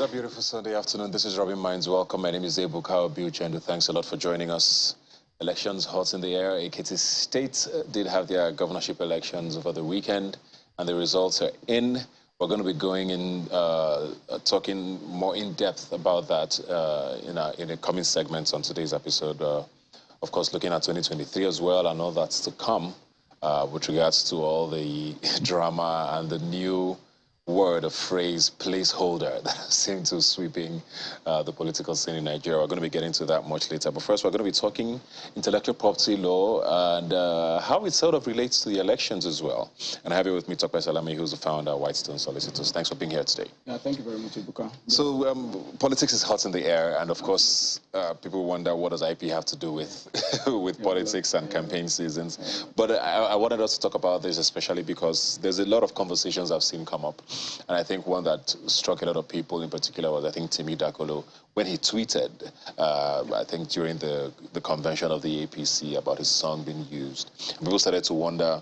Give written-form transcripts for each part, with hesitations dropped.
Another beautiful Sunday afternoon. This is Rubbin Minds. Welcome. My name is Ebuka Obiuchendu. Thanks a lot for joining us. Elections hot in the air. Ekiti State did have their governorship elections over the weekend, and the results are in. We're going to be going in, talking more in depth about that in the coming segments on today's episode. Of course, looking at 2023 as well, and all that's to come with regards to all the drama and the new word or phrase placeholder that seems to sweeping the political scene in Nigeria. We're going to be getting to that much later. But first, we're going to be talking intellectual property law and how it sort of relates to the elections as well. And I have here with me Tope Salami, who's the founder of Whitestone Solicitors. Thanks for being here today. Yeah, thank you very much, Ibuka. So politics is hot in the air, and of course, people wonder what does IP have to do with with politics and campaign seasons. But I wanted us to talk about this, especially because there's a lot of conversations I've seen come up. And I think one that struck a lot of people in particular was, I think, Timi Dakolo, when he tweeted, I think during the convention of the APC about his song being used. And people started to wonder,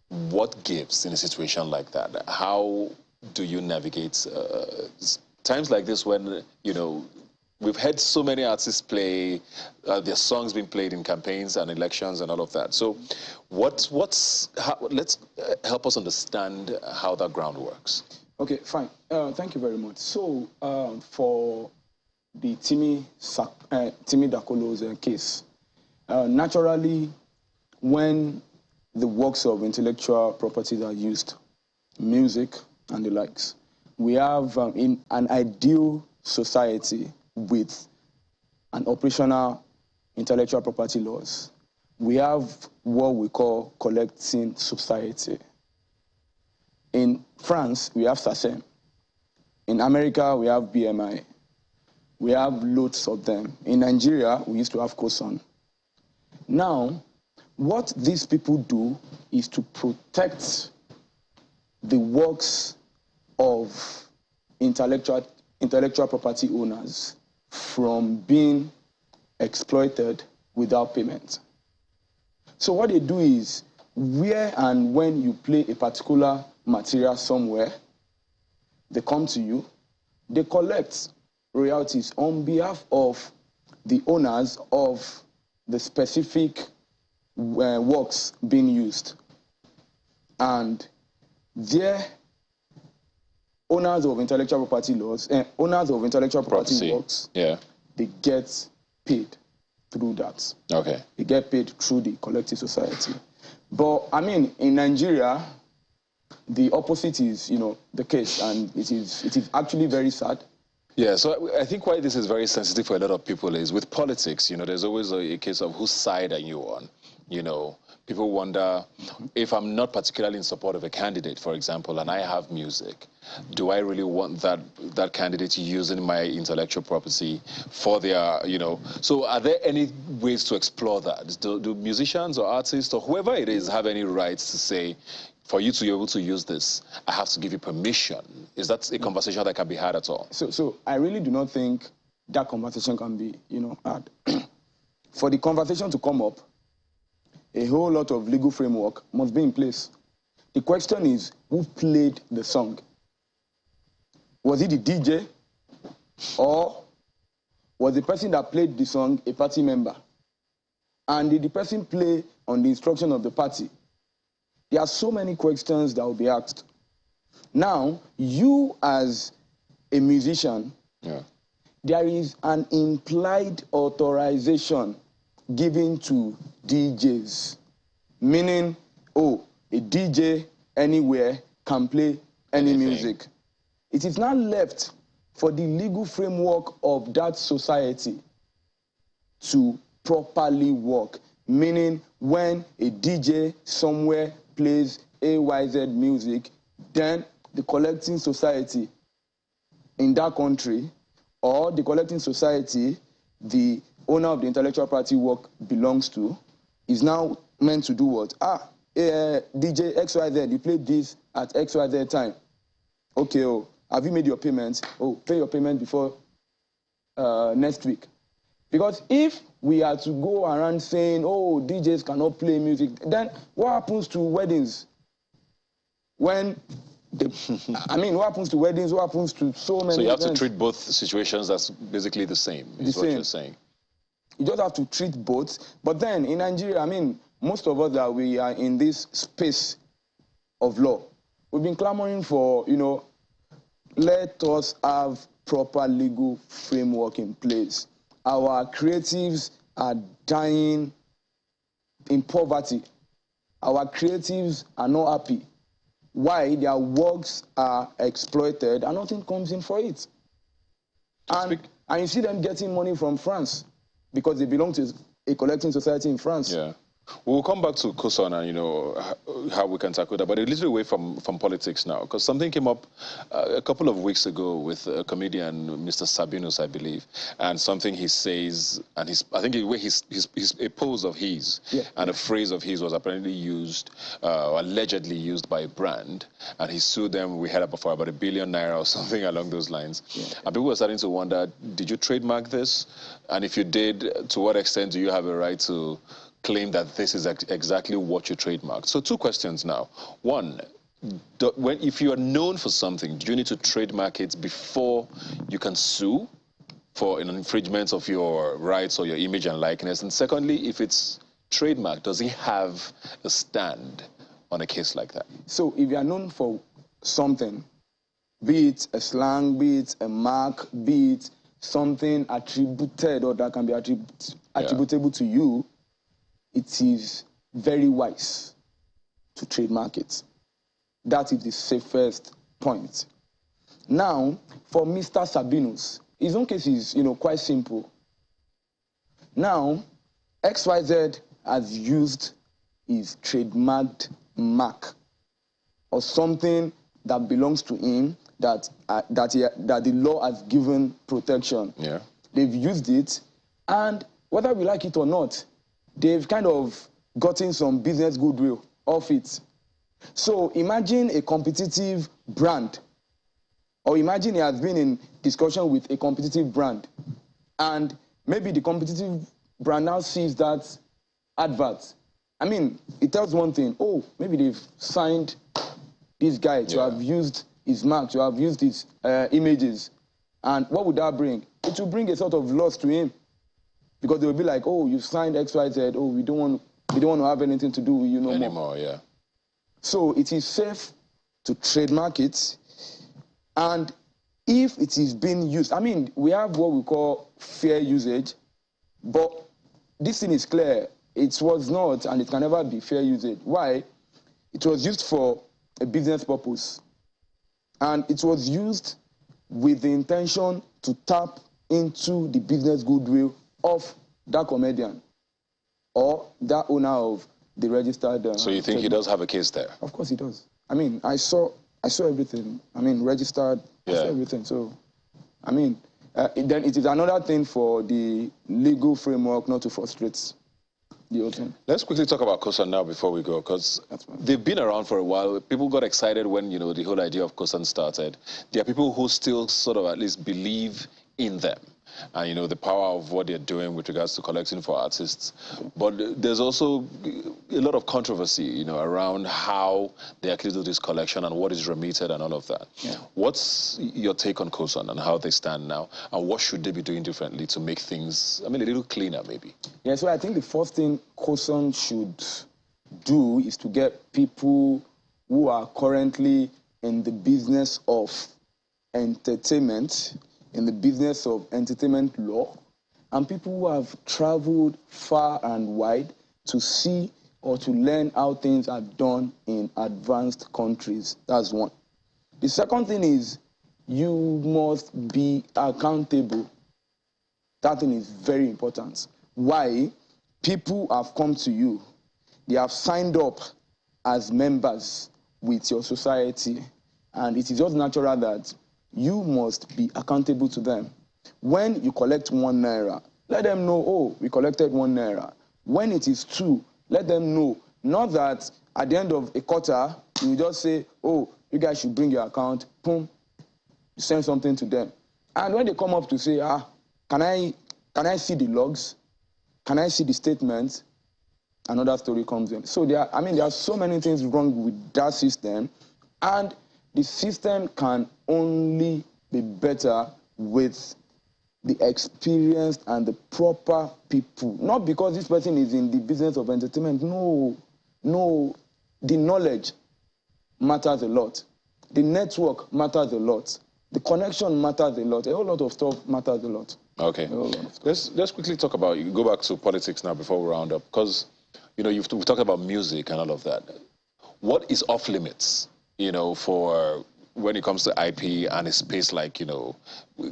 what gives in a situation like that? How do you navigate times like this when, you know, we've had so many artists play their songs being played in campaigns and elections and all of that. So let's help us understand how that ground works. Okay, fine. Thank you very much. So for the Timi Dakolo's case, naturally, when the works of intellectual properties are used, music and the likes, we have in an ideal society with an operational intellectual property laws, we have what we call collecting society. In France, we have SACEM. In America, we have BMI. We have loads of them. In Nigeria, we used to have COSON. Now, what these people do is to protect the works of intellectual property owners from being exploited without payment. So what they do is, where and when you play a particular material somewhere, they come to you, they collect royalties on behalf of the owners of the specific works being used. And their owners of intellectual property laws, owners of intellectual property works, they get paid through that. Okay. They get paid through the collective society. But I mean, in Nigeria, the opposite is, you know, the case, and it is actually very sad. Yeah, so I think why this is very sensitive for a lot of people is with politics, you know, there's always a case of whose side are you on, you know. People wonder, if I'm not particularly in support of a candidate, for example, and I have music, do I really want that candidate using my intellectual property for their, you know? So are there any ways to explore that? Do musicians or artists or whoever it is have any rights to say, for you to be able to use this, I have to give you permission? Is that a conversation that can be had at all? So I really do not think that conversation can be, you know, had. For the conversation to come up, a whole lot of legal framework must be in place. The question is, who played the song? Was it the DJ, or was the person that played the song a party member? And did the person play on the instruction of the party? There are so many questions that will be asked. Now, you as a musician, there is an implied authorization given to DJs, meaning, oh, a DJ anywhere can play any music. It is now left for the legal framework of that society to properly work, meaning when a DJ somewhere plays AYZ music, then the collecting society in that country, or the collecting society the owner of the intellectual property work belongs to, is now meant to do what? DJ XYZ, you played this at XYZ time. Okay, oh, have you made your payment? Oh, pay your payment before next week. Because if we are to go around saying, oh, DJs cannot play music, then what happens to weddings? When I mean, what happens to weddings? What happens to so many So you have events? to treat both situations as basically the same, is what you're saying. You just have to treat both. But then in Nigeria, I mean, most of us that we are in this space of law, we've been clamoring for, you know, let us have proper legal framework in place. Our creatives are dying in poverty. Our creatives are not happy. Why? Their works are exploited and nothing comes in for it. And you see them getting money from France because they belong to a collecting society in France. Yeah. We'll come back to COSON and, you know, how we can tackle that, but a little away from politics now, because something came up a couple of weeks ago with a comedian, Mr. Sabinus, I believe, and something he says, and I think a pose of his and a phrase of his was apparently used, allegedly used by a brand, and he sued them, we heard for about £1 billion or something along those lines. Yeah. And people were starting to wonder, did you trademark this? And if you did, to what extent do you have a right to claim that this is exactly what you trademarked? So 2 questions now. One, if you are known for something, do you need to trademark it before you can sue for an infringement of your rights or your image and likeness? And secondly, if it's trademarked, does it have a stand on a case like that? So if you are known for something, be it a slang, be it a mark, be it something attributed or that can be attributable to you, it is very wise to trademark it. That is the safest point. Now, for Mr. Sabinus, his own case is, you know, quite simple. Now, XYZ has used his trademarked mark or something that belongs to him that the law has given protection. Yeah. They've used it, and whether we like it or not, they've kind of gotten some business goodwill off it. So imagine a competitive brand, or imagine he has been in discussion with a competitive brand, and maybe the competitive brand now sees that advert. I mean, it tells one thing, oh, maybe they've signed this guy to have used his mark, to have used his images. And what would that bring? It will bring a sort of loss to him. Because they will be like, oh, you signed XYZ, oh, we don't want to have anything to do with you no more. Yeah. So it is safe to trademark it. And if it is being used, I mean, we have what we call fair usage, but this thing is clear. It was not, and it can never be fair usage. Why? It was used for a business purpose. And it was used with the intention to tap into the business goodwill of that comedian or that owner of the registered... so you think he does have a case there? Of course he does. I mean, I saw everything. I mean, registered, I saw everything. So, I mean, then it is another thing for the legal framework not to frustrate the whole thing. Let's quickly talk about COSON now before we go, because they've been around for a while. People got excited when, you know, the whole idea of COSON started. There are people who still sort of at least believe in them. And, you know, the power of what they're doing with regards to collecting for artists. But there's also a lot of controversy, you know, around how they actually do this collection and what is remitted and all of that. Yeah. What's your take on COSON and how they stand now? And what should they be doing differently to make things, I mean, a little cleaner, maybe? Yeah, so I think the first thing COSON should do is to get people who are currently in the business of entertainment, in the business of entertainment law, and people who have traveled far and wide to see or to learn how things are done in advanced countries. That's one. The second thing is you must be accountable. That thing is very important. Why? People have come to you. They have signed up as members with your society, and it is just natural that you must be accountable to them. When you collect ₦1, let them know, oh, we collected ₦1. When it is 2, let them know. Not that at the end of a quarter, you just say, oh, you guys should bring your account, boom, you send something to them. And when they come up to say, can I see the logs? Can I see the statements? Another story comes in. So there are so many things wrong with that system. And the system can only be better with the experienced and the proper people. Not because this person is in the business of entertainment. No, no. The knowledge matters a lot. The network matters a lot. The connection matters a lot. A whole lot of stuff matters a lot. Okay. Let's quickly talk about, you go back to politics now before we round up, because, you know, we've talked about music and all of that. What is off limits, you know, for when it comes to IP and a space like, you know,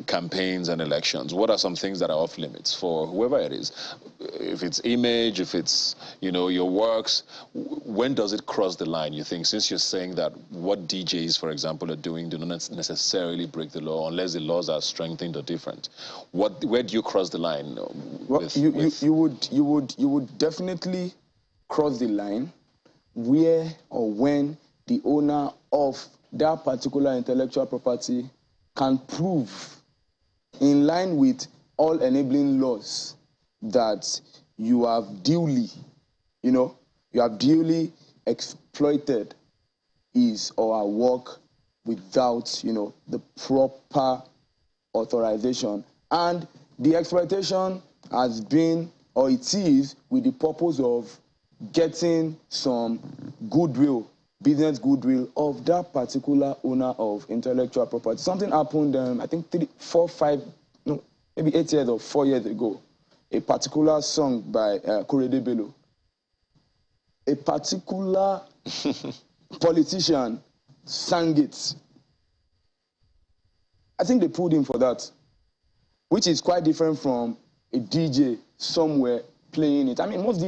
campaigns and elections? What are some things that are off limits for whoever it is? If it's image, if it's, you know, your works, when does it cross the line, you think? Since you're saying that what DJs, for example, are doing do not necessarily break the law unless the laws are strengthened or different. Where do you cross the line? Well, you would definitely cross the line where or when the owner of that particular intellectual property can prove, in line with all enabling laws, that you have duly, exploited his or her work without, the proper authorization. And the exploitation has been, or it is, with the purpose of getting some goodwill, business goodwill of that particular owner of intellectual property. Something happened, I think 8 years or 4 years ago. A particular song by Korede Bello. A particular politician sang it. I think they pulled him for that, which is quite different from a DJ somewhere playing it. I mean, most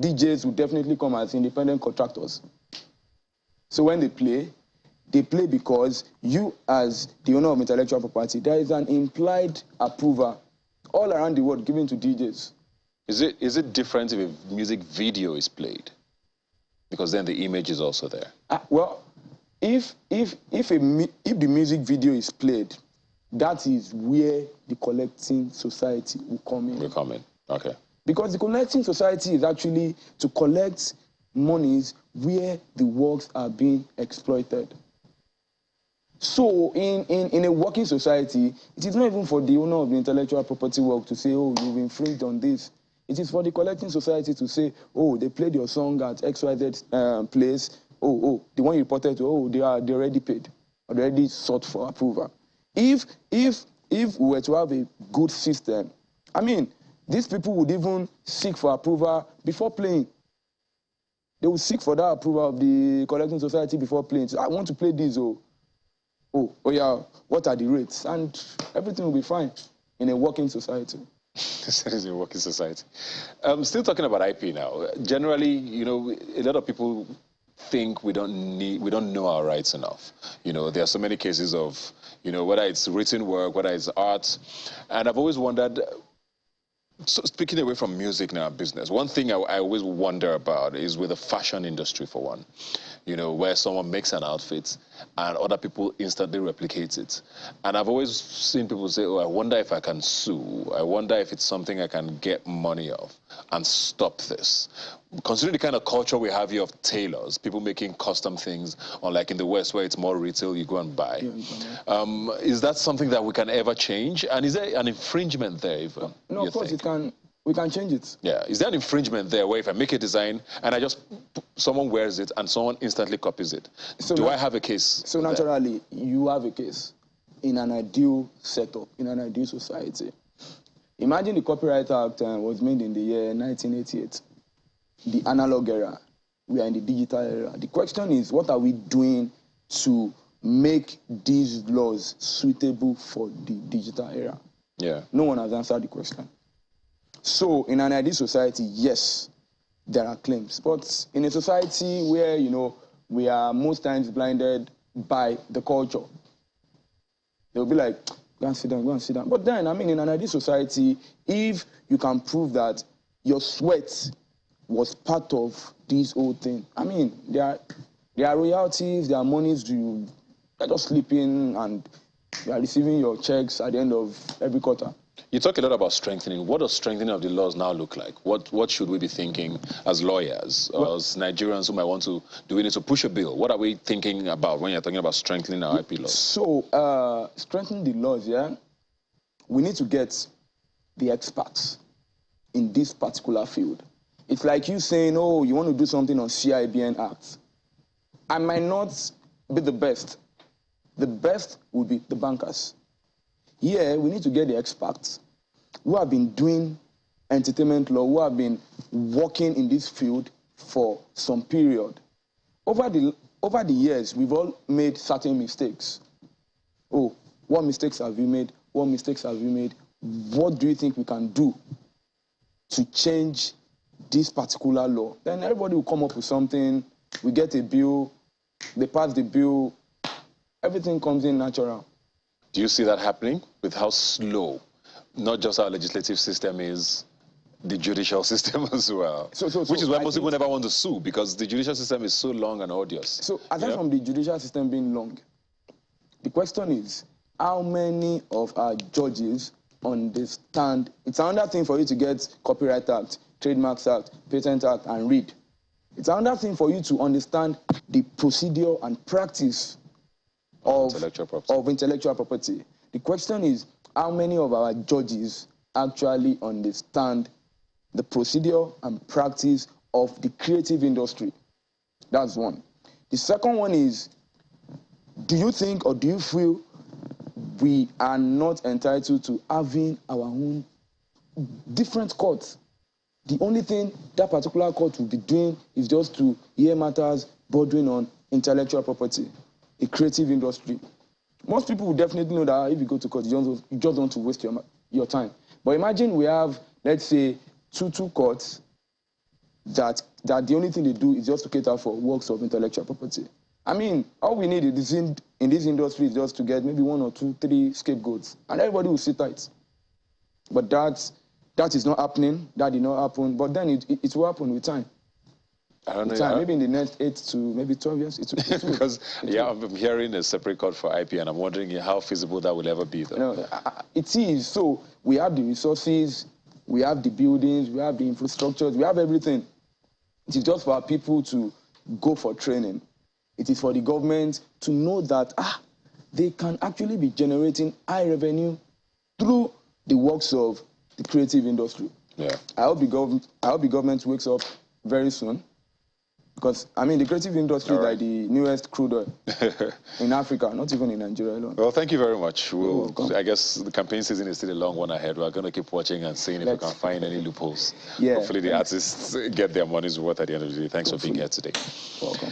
DJs would definitely come as independent contractors. So when they play because you, as the owner of intellectual property, there is an implied approval all around the world given to DJs. Is it different if a music video is played? Because then the image is also there. Well, if the music video is played, that is where the collecting society will come in. Will come in, okay. Because the collecting society is actually to collect monies where the works are being exploited. So in a working society, it is not even for the owner of the intellectual property work to say, oh, you've infringed on this. It is for the collecting society to say, oh, they played your song at XYZ place. Oh, the one you reported to, oh, they already paid, already sought for approval. If we were to have a good system, I mean, these people would even seek for approval before playing. They would seek for that approval of the collecting society before playing. So, I want to play this, oh yeah, what are the rates? And everything will be fine in a working society. That is a working society. Still talking about IP now. Generally, you know, a lot of people think we don't know our rights enough. You know, there are so many cases of, you know, whether it's written work, whether it's art, and I've always wondered. So speaking away from music now, business, one thing I always wonder about is with the fashion industry, for one, you know, where someone makes an outfit and other people instantly replicate it. And I've always seen people say, oh, I wonder if I can sue. I wonder if it's something I can get money of and stop this. Considering the kind of culture we have here of tailors, people making custom things, unlike in the West where it's more retail, you go and buy. Yeah, is that something that we can ever change? And is there an infringement there even? No, of course we can change it. Yeah, is there an infringement there where if I make a design and someone wears it and someone instantly copies it? So do I have a case? So naturally, you have a case in an ideal setup, in an ideal society. Imagine the Copyright Act was made in the year 1988. The analog era. We are in the digital era. The question is, what are we doing to make these laws suitable for the digital era? Yeah. No one has answered the question. So in an ideal society, yes, there are claims. But in a society where, you know, we are most times blinded by the culture, they'll be like, go and sit down, go and sit down. But then, I mean, in an ideal society, if you can prove that your sweat was part of this whole thing, I mean, there are royalties, there are monies, you're just sleeping and you are receiving your checks at the end of every quarter. You talk a lot about strengthening. What does strengthening of the laws now look like? What should we be thinking as lawyers, or as Nigerians who might want to, do we need to push a bill? What are we thinking about when you're talking about strengthening our IP laws? So, strengthening the laws, yeah, we need to get the experts in this particular field. It's like you saying, oh, you want to do something on CIBN Act. I might not be the best. The best would be the bankers. Yeah, we need to get the experts who have been doing entertainment law, who have been working in this field for some period. Over the years, we've all made certain mistakes. Oh, what mistakes have you made? What mistakes have you made? What do you think we can do to change this particular law? Then everybody will come up with something. We get a bill, they pass the bill, everything comes in natural. Do you see that happening with how slow, not just our legislative system is, the judicial system as well? Which is why most people never want to sue, because the judicial system is so long and arduous. So aside from the judicial system being long, the question is, how many of our judges understand? It's another thing for you to get Copyright Act, Trademarks Act, Patent Act and read. It's another thing for you to understand the procedure and practice of intellectual property. The question is, how many of our judges actually understand the procedure and practice of the creative industry? That's one. The second one is, do you think or do you feel we are not entitled to having our own different courts? The only thing that particular court will be doing is just to hear matters bordering on intellectual property, the creative industry. Most people will definitely know that if you go to court, you just want to waste your time. But imagine we have, let's say, two courts that the only thing they do is just to cater for works of intellectual property. I mean, all we need in this industry is just to get maybe 1 or 2, 3 scapegoats, and everybody will sit tight. But that is not happening. That did not happen. But then it will happen with time. I don't know. Maybe in the next 8 to maybe 12 years. Because I'm hearing a separate court for IP, and I'm wondering how feasible that will ever be, though. No, it is. So we have the resources, we have the buildings, we have the infrastructures, we have everything. It is just for our people to go for training. It is for the government to know that they can actually be generating high revenue through the works of the creative industry. Yeah. I hope the government wakes up very soon. Because, I mean, the creative industry is like the newest crude oil in Africa, not even in Nigeria alone. Well, thank you very much. I guess the campaign season is still a long one ahead. We're going to keep watching and seeing if we can find any loopholes. Yeah, hopefully the artists get their money's worth at the end of the day. Thanks for being here today. Welcome.